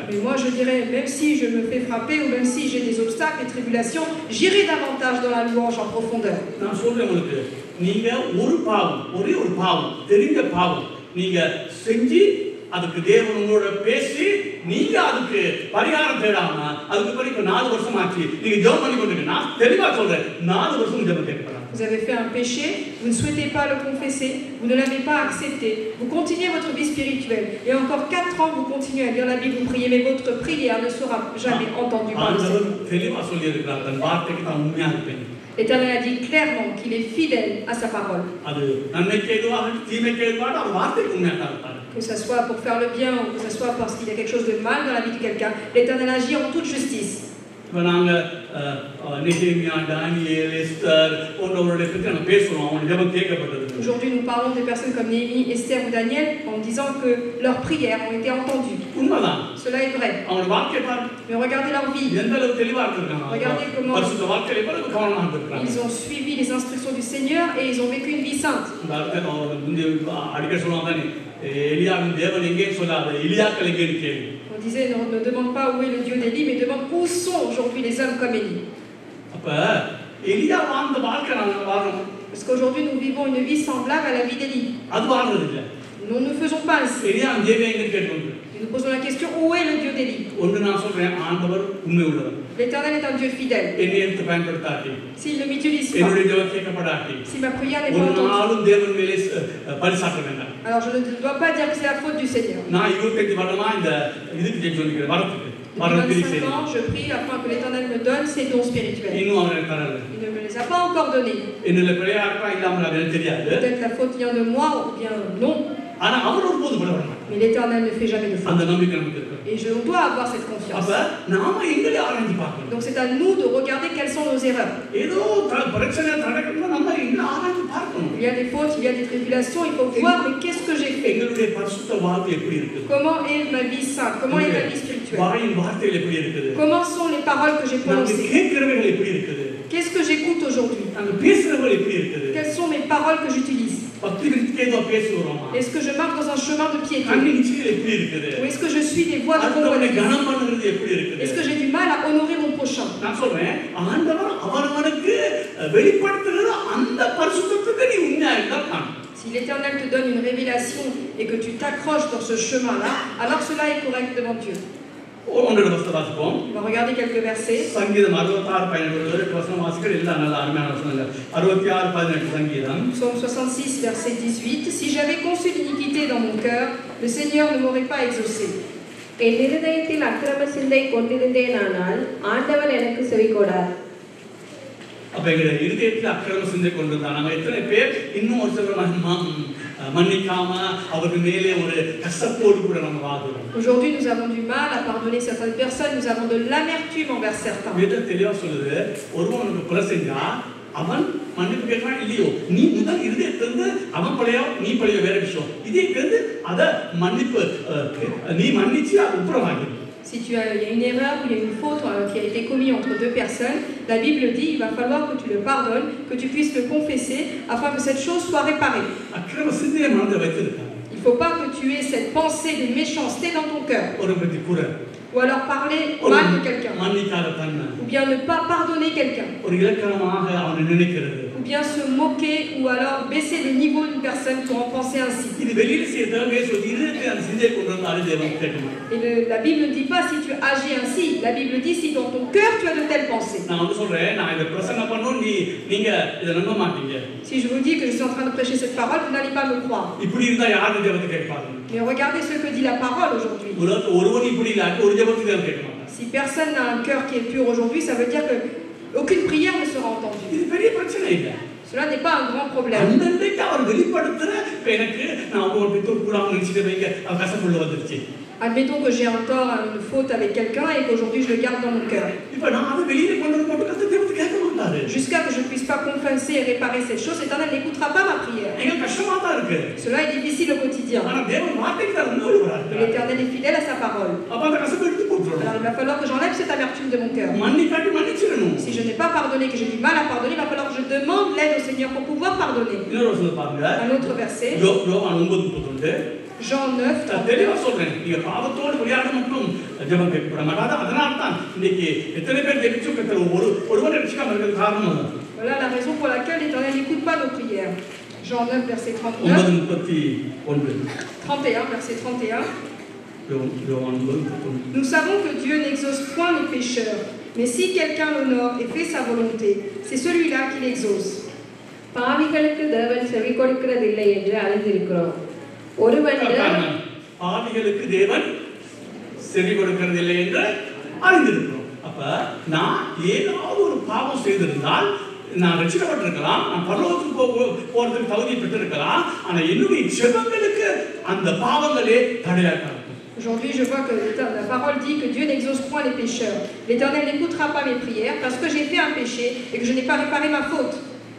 Mais moi je dirais, même si je me fais frapper ou même si j'ai des obstacles et tribulations, j'irai davantage dans la louange en profondeur. அதுக்கு தேவனோட பேசி நீங்க அதுக்கு பரிகாரம் தேடாம அதுக்கு பிறகு 4 வருஷம் ஆச்சு நீங்க ஜெபம் பண்ணி கொண்டிருக்கீங்க. நான் தெளிவா சொல்றேன், 4 வருஷம் ஜெபம் கேட்கப்படாது. Vous avez fait un péché, vous ne souhaitez pas le confesser, vous ne l'avez pas accepté, vous continuez votre vie spirituelle, et encore 4 ans vous continuez à lire la Bible, vous priez, mais votre prière ne sera jamais entendue par le Seigneur. L'Éternel a dit clairement qu'il est fidèle à sa parole. Que ce soit pour faire le bien ou que ce soit parce qu'il y a quelque chose de mal dans la vie de quelqu'un, l'Éternel agit en toute justice. Aujourd'hui, nous parlons des personnes comme Néhémie, Esther ou Daniel en disant que leurs prières ont été entendues. Cela est vrai. Mais regardez leur vie. Regardez comment ils ont suivi les instructions du Seigneur et ils ont vécu une vie sainte. On disait, ne demande pas où est le Dieu d'Élie, mais demande où sont aujourd'hui les hommes comme Élie. Parce qu'aujourd'hui, nous vivons une vie semblable à la vie d'Élie. Nous ne faisons pas ainsi. Et nous posons la question, où est le Dieu d'Élie? L'Éternel est un Dieu fidèle. S'il ne m'utilise pas, si ma prière n'est pas entendue, alors je ne dois pas dire que c'est la faute du Seigneur. Depuis 25 ans, je prie afin que l'Éternel me donne ses dons spirituels. Il ne me les a pas encore donnés. Peut-être la faute vient de moi ou bien non. Mais l'Éternel ne fait jamais de faute. Et je dois avoir cette confiance. Donc c'est à nous de regarder quelles sont nos erreurs. Il y a des fautes, il y a des tribulations, il faut voir mais qu'est-ce que j'ai fait. Comment est ma vie sainte? Comment est ma vie spirituelle? Comment sont les paroles que j'ai prononcées? Qu'est-ce que j'écoute aujourd'hui? Quelles sont mes paroles que j'utilise? Est-ce que je marche dans un chemin de piété? Ou est-ce que je suis des voies de convoitise? Est-ce que j'ai du mal à honorer mon prochain? Si l'Éternel te donne une révélation et que tu t'accroches dans ce chemin-là, alors cela est correct devant Dieu. On va regarder quelques versets. Psaume 66, verset 18. Si j'avais conçu l'iniquité dans mon cœur, le Seigneur ne m'aurait pas exaucé. Aujourd'hui, nous avons du mal à pardonner certaines personnes, nous avons de l'amertume envers certains. Si il y a une erreur ou il y a une faute qui a été commise entre deux personnes, la Bible dit il va falloir que tu le pardonnes, que tu puisses le confesser afin que cette chose soit réparée. Il ne faut pas que tu aies cette pensée de méchanceté dans ton cœur. Ou alors parler mal de quelqu'un. Ou bien ne pas pardonner quelqu'un. Ou bien se moquer ou alors baisser le niveau d'une personne pour en penser ainsi. Et la Bible ne dit pas si tu agis ainsi. La Bible dit si dans ton cœur tu as de telles pensées. Si je vous dis que je suis en train de prêcher cette parole, vous n'allez pas me croire. Mais regardez ce que dit la parole aujourd'hui. Si personne n'a un cœur qui est pur aujourd'hui, ça veut dire qu'aucune prière ne sera entendue. Cela n'est pas un grand problème. Admettons que j'ai un tort, une faute avec quelqu'un et qu'aujourd'hui je le garde dans mon cœur. Jusqu'à que je ne puisse pas confesser et réparer cette chose, l'Éternel n'écoutera pas ma prière. Cela est difficile au quotidien. L'Éternel est fidèle à sa parole. Alors il va falloir que j'enlève cette amertume de mon cœur. Si je n'ai pas pardonné, que j'ai du mal à pardonner, il va falloir que je demande l'aide au Seigneur pour pouvoir pardonner. Un autre verset. Jean 9, 39. Voilà la raison pour laquelle l'Éternel n'écoute pas nos prières. Jean 9, verset 39. 31, verset 31. Nous savons que Dieu n'exauce point les pécheurs, mais si quelqu'un l'honore et fait sa volonté, c'est celui-là qui l'exauce. பாவிகளுக்கு தேவன் செவி கொடுக்கிறதில்லை என்று அறிந்திருக்கிறோம். ஒருவன் பாவிகளுக்கு தேவன் செவி கொடுக்கிறதில்லை என்று அறிந்திருக்கிறோம். அப்ப நான் ஏதாவது ஒரு பாவம் செய்திருந்தால் நான் ரட்சிக்கப்பட்டிருக்கலாம், நான் பரலோகத்துக்கு போறதுக்கு தகுதி பெற்றிருக்கலாம், ஆனா என்னுடைய ஜெபங்களுக்கு அந்த பாவங்களே தடையாட்டாங்க. Aujourd'hui, je vois que la parole dit que Dieu n'exauce point les pécheurs. L'Éternel n'écoutera pas mes prières parce que j'ai fait un péché et que je n'ai pas réparé ma faute.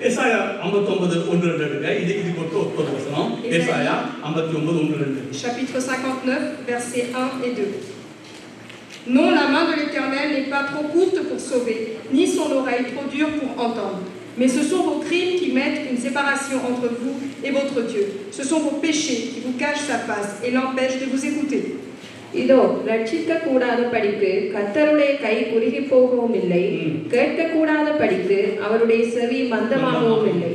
Ésaïe 59:1-2 இது கொண்டு ஒரு வசனம். Ésaïe 59:1-2. Chapitre 59 versets 1 et 2. Non, la main de l'Éternel n'est pas trop courte pour sauver, ni son oreille trop dure pour entendre. Mais ce sont vos crimes qui mettent une séparation entre vous et votre Dieu. Ce sont vos péchés qui vous cachent sa face et l'empêchent de vous écouter. இதோ ரட்சிக்க கூடாத படிக்கு கர்த்தருடைய கை குறுகி போகவும் இல்லை, கேட்க கூடாத படிக்கு அவருடைய செவி மந்தமாகவும் இல்லை.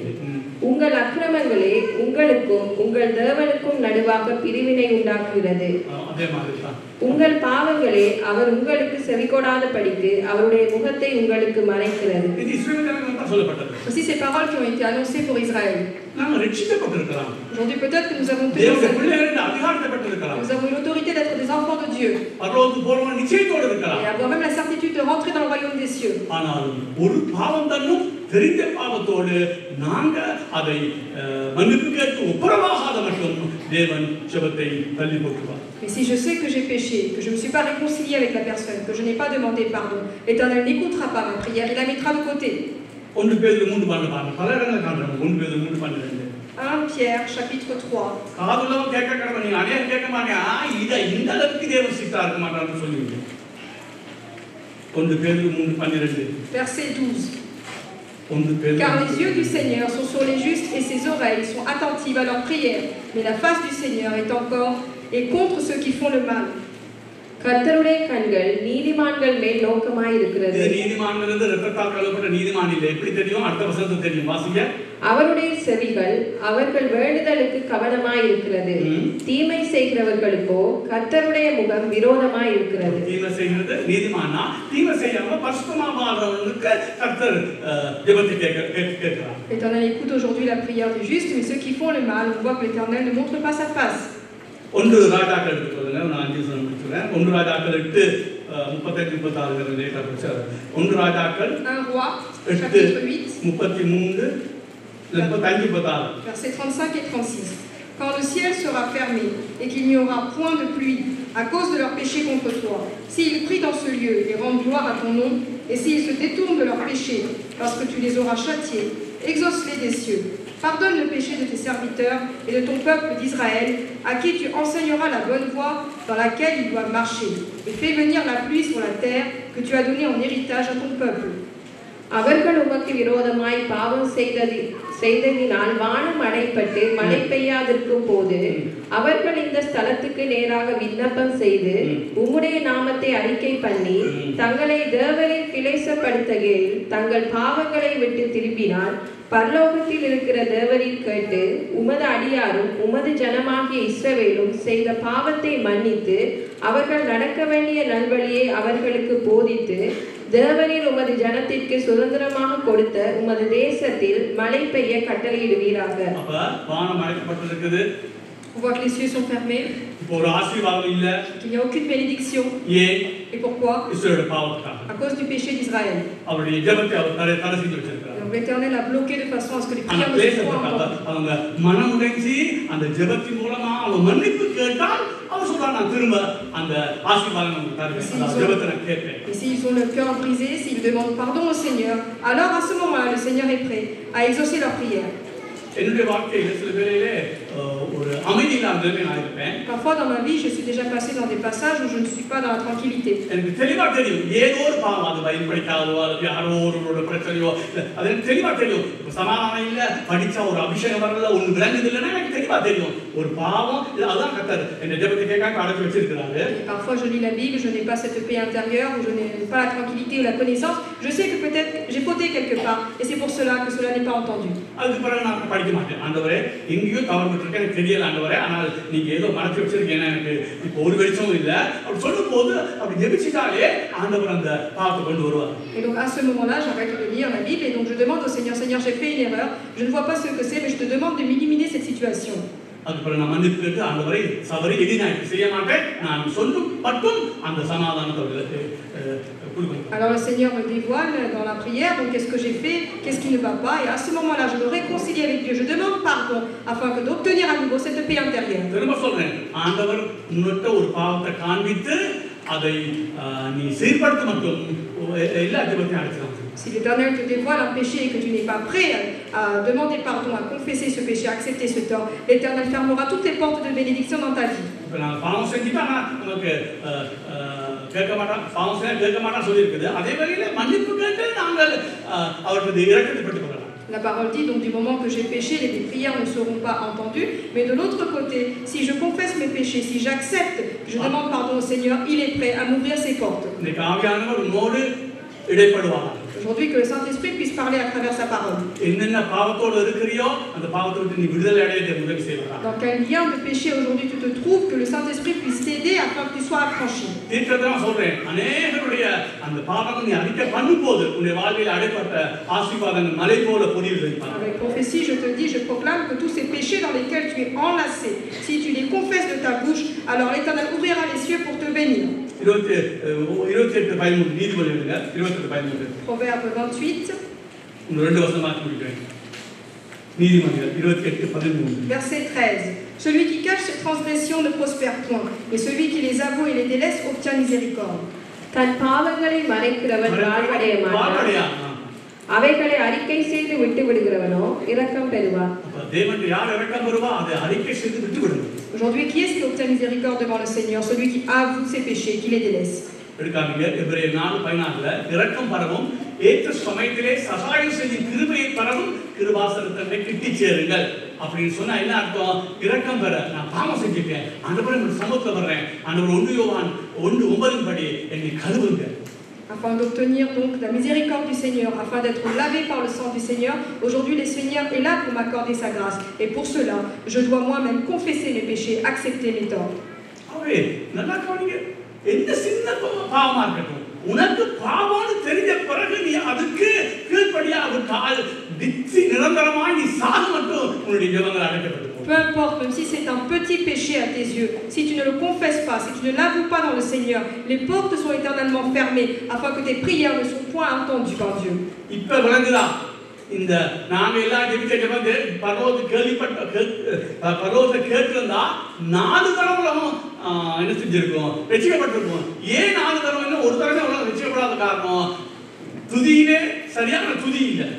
உங்கள் அக்கிரமங்களே உங்களுக்கும் உங்கள் தேவனுக்கும் நடுவாக பிரிவினை உண்டாக்குகிறது. உங்கள் பாவங்களே அவர் உங்களுக்கு செவிகொடாத படிக்கு அவருடைய முகத்தை உங்களுக்கு மறைக்கிறது. Voici ces paroles qui ont été annoncées pour Israël. Aujourd'hui, peut-être que nous avons eu l'autorité d'être des enfants de Dieu et avoir même la certitude de rentrer dans le royaume des cieux. Mais si je sais que j'ai péché, que je ne me suis pas réconcilié avec la personne, que je n'ai pas demandé pardon, l'Éternel n'écoutera pas ma prière, il la mettra de côté. 1 Pierre chapitre 3. Verset 12. Car les yeux du Seigneur sont sur les justes et ses oreilles sont attentives à leurs prières, mais la face du Seigneur est contre ceux qui font le mal. கர்த்தருடைய கண்கள் நீதிமான்கள் மேல் நோக்கமாயிருக்கிறது. அவருடைய செவிகள் அவர்கள் வேண்டுதலுக்கு கவனமாயிருக்கிறது. தீமை செய்கிறவர்களுக்கோ கர்த்தருடைய முகம் விரோதமாயிருக்கிறது. தீமை செய்கிறது நீதிமானா, தீமை செய்யாம பரிசுத்தமா வாழ்றவங்களுக்கு கர்த்தர் ஜெபத்தை கேட்கிறார். L'Éternel écoute aujourd'hui la prière des justes, mais ceux qui font le mal, on voit que l'Éternel ne montre pas sa face. ஒன்று ராஜாக்கள் எடுத்துக்கொள்ளுங்க, நான் 5 வசனம் முடிச்சுறேன். ஒன்று ராஜாக்கள் 8:35-36 லேட்டா படிச்சாரு. ஒன்று ராஜாக்கள் 1 roi chapitre 8 33-35-36 versets 35 et 36. Quand le ciel sera fermé et qu'il n'y aura point de pluie à cause de leurs péchés contre toi, s'ils prient dans ce lieu et rendent gloire à ton nom, et s'ils se détournent de leurs péchés parce que tu les auras châtiés, exauce-les des cieux. Pardonne le péché de tes serviteurs et de ton peuple d'Israël, à qui tu enseigneras la bonne voie dans laquelle ils doivent marcher, et fais venir la pluie sur la terre que tu as donnée en héritage à ton peuple. அவர்கள் உமக்கு விரோதமாய் பாவம் செய்ததினால் வானம் அடைப்பட்டு மழை பெய்யாதிருக்கும் போது அவர்கள் இந்த ஸ்தலத்துக்கு நேராக விண்ணப்பம் செய்து உம்முடைய நாமத்தை அறிக்கை பண்ணி தங்களை தேவரில் கிளேசப்படுத்துகையில் தங்கள் பாவங்களை விட்டு திரும்பினால் பரலோகத்தில் இருக்கிற தேவரில் கேட்டு உமது அடியாரும் உமது ஜனமாகிய இஸ்ரவேலும் செய்த பாவத்தை மன்னித்து அவர்கள் நடக்க வேண்டிய நல்வழியை அவர்களுக்கு போதித்து தேவரீர் உமது ஜனத்திற்கு சுதந்திரமாக கொடுத்த உமது தேசத்தில் மழை பெய்ய கட்டளையிடுவீராக. அப்ப வானம் அடைக்கப்பட்டிருக்குது. On voit que les cieux sont fermés. Pour ஆசீர்வாதம் இல்ல. Il n'y a aucune bénédiction. ஏன்? Et pourquoi? இஸ்ரவேல் பாவத்துக்காக. À cause du péché d'Israël. அவருடைய ஜெபத்தை அவர் தடை செஞ்சு வச்சிருக்கார். Donc l'Éternel a bloqué de façon à ce que les prières ne soient pas entendues. அவங்க மனமுடைஞ்சி அந்த ஜெபத்தின் மூலமா அவங்க மன்னிப்பு கேட்டால் அவர் சொல்றாங்க நான் திரும்ப அந்த ஆசீர்வாதம் உங்களுக்கு தருவேன். அந்த ஜெபத்தை நான் கேட்பேன். Et s'ils ont le cœur brisé, s'ils demandent pardon au Seigneur, alors à ce moment-là le Seigneur est prêt à exaucer leurs prières. என்னுடைய வாழ்க்கையில சில வேளையிலே ஒரு அமைதி இல்லாத நிலைமை நான் இருப்பேன். Parfois dans ma vie, je suis déjà passé dans des passages où je ne suis pas dans la tranquillité. எனக்கு தெளிவா தெரியும் ஏதோ ஒரு பாவம் அது பைபிள் படிக்காதோ அல்லது யாரோ ஒரு பிரச்சனையோ அது எனக்கு தெளிவா தெரியும். சமாதானம் இல்ல, படிச்சா ஒரு அபிஷேகம் வரல, ஒன்று விளங்குது இல்லைன்னா எனக்கு தெளிவா தெரியும் ஒரு பாவம் அதான் கர்த்தர் என்ன ஜெபத்தை கேட்காம அடக்கி வச்சிருக்கிறாரு. Parfois je lis la Bible, je n'ai pas cette paix intérieure, où je n'ai pas la tranquillité ou la connaissance. Je sais que peut-être j'ai fauté quelque part et c'est pour cela que cela n'est pas entendu. அதுக்கு பிறகு நான் படிக்க மாட்டேன். ஆண்டவரே எங்கேயோ தவறு விட்டுருக்கேன், எனக்கு தெரியல ஆண்டவரே, ஆனால் நீங்க ஏதோ மறைச்சு வச்சிருக்கீங்க, எனக்கு இப்போ ஒரு வெளிச்சமும் இல்லை அப்படி சொல்லும் போது அப்படி ஜெபிச்சிட்டாலே ஆண்டவர் அந்த பாவத்தை கொண்டு வருவார். Et donc à ce moment-là, j'arrête de lire la Bible et donc je demande au Seigneur, Seigneur, j'ai fait fait une erreur, je ne vois pas ce que c'est, mais je te demande de m'éliminer cette situation. அதுக்கப்புறம் நான் மன்னிப்பு கேட்டு ஆண்டவரை சவரி எதி நான் இப்படி செய்ய மாட்டேன் நான் சொல்லும் மட்டும் அந்த சமாதானத்தை அவர்களுக்கு கொடுக்கணும். Alors le Seigneur me dévoile dans la prière, donc qu'est-ce que j'ai fait, qu'est-ce qui ne va pas, et à ce moment-là je me réconcilie avec Dieu, je demande pardon afin que d'obtenir à nouveau cette paix intérieure. திரும்ப சொல்றேன், ஆண்டவர் உன்னிட்ட ஒரு பாவத்தை காண்பித்து அதை நீ சீர்படுத்த மட்டும் எல்லா ஜெபத்தையும் அடைச்சிடலாம். Si l'Éternel te dévoile un péché et que tu n'es pas prêt à demander pardon, à confesser ce péché, à accepter ce tort, l'Éternel fermera toutes les portes de bénédiction dans ta vie. இப்போ நான் பாவம் செஞ்சிட்டானா நமக்கு கேட்க மாட்டான் சொல்லியிருக்குது. அதே வகையில் மன்னிப்பு கேட்டு நாங்கள் அவருக்கு இரக்கத்தை பெற்றுக்கொள்ளலாம். La parole dit donc du moment que j'ai péché, les prières ne seront pas entendues. Mais de l'autre côté, si je confesse mes péchés, si j'accepte, je demande pardon au Seigneur, il est prêt à m'ouvrir ses portes. Aujourd'hui, que le Saint-Esprit puisse parler à travers sa parole. Dans quel lien de péché aujourd'hui tu te trouves, que le Saint-Esprit puisse t'aider afin que tu sois affranchi. Avec prophétie, je te dis, je proclame que tous ces péchés dans lesquels tu es enlacé, si tu les confesses de ta bouche, alors l'Éternel ouvrira les cieux pour te bénir. Proverbe 28. Verset 13. Celui qui cache ses transgressions ne prospère point, mais celui qui les avoue et les délaisse obtient miséricorde. அவைகளை அறிக்கை செய்து விட்டு விடுகிறவனோ இரக்கம் பெறுவார். Aujourd'hui, qui est-ce qui obtient miséricorde devant le Seigneur? Celui qui avoue ses péchés, qui les délaisse. இரக்கம் பரவும் ஏற்ற சமயத்திலே சகாயம் செய்யும் கிருபையை பரவும் கிருபாசனத்தை கிட்டி சேருங்கள் அப்படின்னு சொன்னா என்ன அர்த்தம்? இரக்கம் பெற நான் பாவம் செஞ்சுட்டேன், ஆண்டவரே உங்க சமூகத்துல வர்றேன், ஆண்டவர் 1 யோவான் 1:9 படி என்னை கழுவுங்க. Afin d'obtenir donc la miséricorde du Seigneur, afin d'être lavé par le sang du Seigneur, aujourd'hui le Seigneur est là pour m'accorder sa grâce. Et pour cela, je dois moi-même confesser mes péchés, accepter mes torts. எந்த சின்ன பாவமா இருக்கட்டும், உனக்கு பாவம்னு தெரிஞ்ச பிறகு நீ அதுக்கு கீழ்ப்படியா ஒரு கால் திச்சி நிரந்தரமாய் நீ சாக மட்டும் உன்னுடைய ஜெபங்கள் அடைக்கப்படும். Peu importe, même si c'est un petit péché à tes yeux, si tu ne le confesses pas, si tu ne l'avoues pas dans le Seigneur, les portes sont éternellement fermées afin que tes prières ne soient point entendues par Dieu. இப்ப விளங்குதா? இந்த நாங்க எல்லாம் ஜெபிச்ச ஜெபம் பரலோக கேட்டிருந்தா 4 தடவை என்ன செஞ்சிருக்கோம்? ரட்சிக்கப்பட்டிருக்கோம். ஏன் 4 தடவை ஒரு தடவை அவ்வளவு ரட்சிக்கப்படாத காரணம் துதியிலே சரியான துதி இல்லை,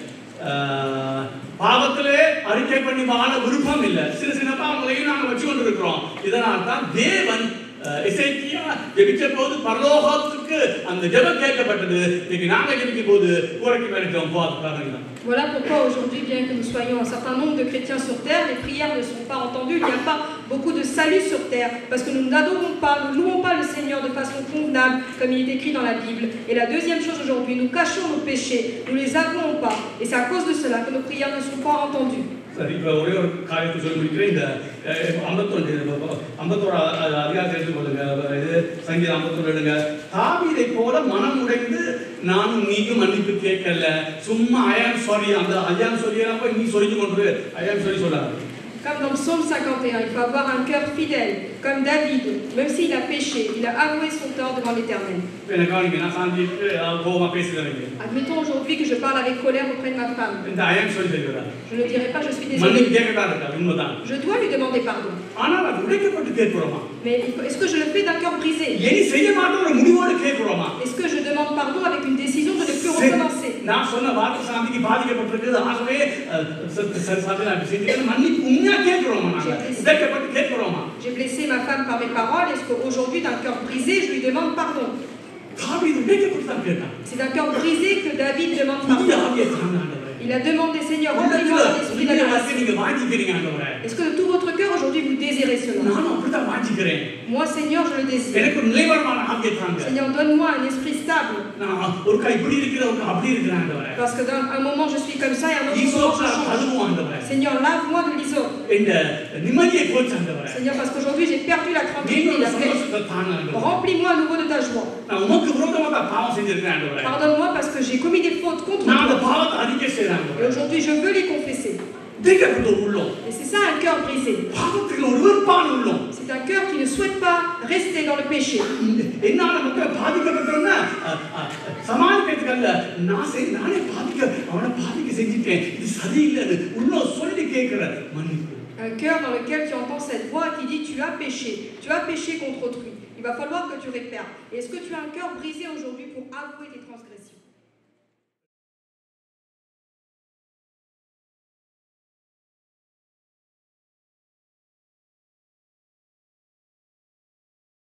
பாவத்திலே அறிக்கை பண்ணி வாழ விருப்பம் இல்லை, சின்ன பாவங்களையும் நாங்கள் வச்சு கொண்டு இருக்கிறோம். இதனால் தான் தேவன் எசேக்கியா ஜெபிச்ச போது பரலோகத்துக்கு அந்த ஜெபம் கேட்கப்பட்டது. இன்னைக்கு நாங்க ஜெபிக்கும் போது கூரைக்கு மேலே ஜெபம் போகாது. Voilà pourquoi aujourd'hui, bien que nous soyons un certain nombre de chrétiens sur terre, les prières ne sont pas entendues, il n'y a pas beaucoup de salut sur terre, parce que nous n'adorons pas, nous ne louons pas le Seigneur de façon convenable, comme il est écrit dans la Bible. Et la deuxième chose aujourd'hui, nous cachons nos péchés, nous les avouons pas, et c'est à cause de cela que nos prières ne sont pas entendues. சரி, இப்போ ஒரே ஒரு காரியத்தை சொல்லி முடிக்கிறேன். இந்த 51 அதிகாரத்தை எடுத்துக்கொள்ளுங்க. இது சங்கீதம் 51 எடுங்க. தாவீதை போல மனம் உடைந்து நானும் நீயும் மன்னிப்பு கேட்கல, சும்மா ஐ ஆம் சாரி, அந்த ஐ ஆம் சாரி எல்லாம் போய் நீ சொல்லிட்டு கொண்டு ஐ ஆம் சாரி சொல்லாது. Comme dans le psaume 51, il faut avoir un cœur fidèle, comme David, même s'il a péché, il a avoué son tort devant l'Éternel. Admettons aujourd'hui que je parle avec colère auprès de ma femme. Je ne dirai pas je suis désolé. Je dois lui demander pardon. Mais est-ce que je le fais d'un cœur brisé? Est-ce que je demande pardon avec une décision de ne plus recommencer? J'ai blessé ma femme par mes paroles. Est-ce qu'aujourd'hui, d'un cœur brisé, je lui demande pardon? C'est d'un cœur brisé que David demande pardon. Il a demandé, Seigneur, remplis-moi d'un esprit d'adoration. Est-ce que de tout votre cœur aujourd'hui vous désirez cela? வாஞ்சிக்கிறேன். Moi, Seigneur, je le désire. எனக்கு ஒரு நிலைவரமான ஆவியை தாங்க. Seigneur, donne-moi un esprit stable. நான் ஒரு கை இப்படி இருக்கிற ஒரு கை அப்படி இருக்கிறேன் ஆண்டவரே. Parce que dans un moment je suis comme ça et un autre moment je change. Seigneur, lave-moi de l'hysope. நிம்மதியை போச்சு ஆண்டவரே. Seigneur, parce qu'aujourd'hui j'ai perdu la tranquillité et la paix. Remplis-moi à nouveau de ta joie. நான் உமக்கு விரோதமாக பாவம் செஞ்சிருக்கேன் ஆண்டவரே. Pardonne-moi parce que j'ai commis des fautes contre toi. நான் அந்த பாவத்தை அறிக்கை செய்றேன் ஆண்டவரே. Et aujourd'hui je veux les confesser. Et c'est ça un cœur brisé. C'est un cœur qui ne souhaite pas rester dans le péché. Un cœur dans lequel tu entends cette voix qui dit tu as péché contre autrui. Il va falloir que tu répères. Et est-ce que tu as un cœur brisé aujourd'hui pour avouer tes transgressions?